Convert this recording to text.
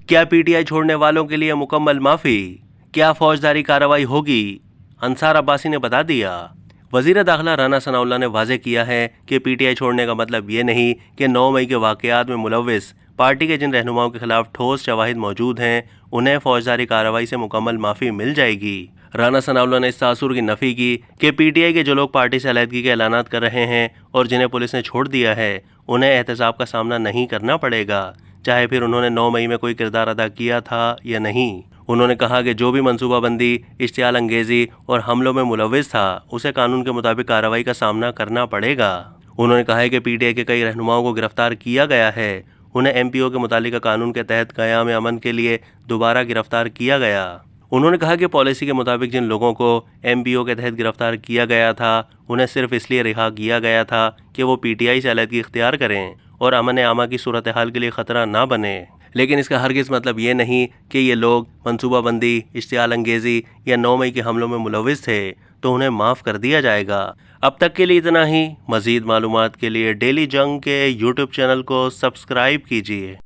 क्या PTI छोड़ने वालों के लिए मुकम्मल माफ़ी? क्या फौजदारी कार्रवाई होगी? अंसार अब्बासी ने बता दिया। वज़ीर दाखिला राना सनाउल्लाह ने वाज़ेह किया है कि PTI छोड़ने का मतलब ये नहीं कि 9 मई के वाक़यात में मुलव्विस पार्टी के जिन रहनुमाओं के खिलाफ ठोस शवाहिद मौजूद हैं उन्हें फौजदारी कार्रवाई से मुकम्मल माफ़ी मिल जाएगी। राना सनाउल्लाह ने इस तासुर की नफ़ी की कि PTI के जो लोग पार्टी से अलहदगी के ऐलानात कर रहे हैं और जिन्हें पुलिस ने छोड़ दिया है उन्हें एहतसाब का सामना नहीं करना पड़ेगा, चाहे फिर उन्होंने 9 मई में कोई किरदार अदा किया था या नहीं। उन्होंने कहा कि जो भी मनसूबाबंदी, इश्तियाल अंगेज़ी और हमलों में मुलव्विस था उसे कानून के मुताबिक कार्रवाई का सामना करना पड़ेगा। उन्होंने कहा है कि PTI के कई रहनुमाओं को गिरफ्तार किया गया है, उन्हें MPO के मुतालिका कानून के तहत क़याम अमन के लिए दोबारा गिरफ्तार किया गया। उन्होंने कहा कि पॉलिसी के मुताबिक जिन लोगों को MPO के तहत गिरफ्तार किया गया था उन्हें सिर्फ इसलिए रिहा किया गया था कि वो PTI से अलहदगी इख्तियार करें और अमन आमा की सूरत हाल के लिए ख़तरा ना बने, लेकिन इसका हरगिज़ मतलब ये नहीं कि ये लोग मनसूबाबंदी, इश्तियाल अंगेज़ी या 9 मई के हमलों में मुलव्विस थे तो उन्हें माफ़ कर दिया जाएगा। अब तक के लिए इतना ही। मज़ीद मालूमात के लिए डेली जंग के YouTube चैनल को सब्सक्राइब कीजिए।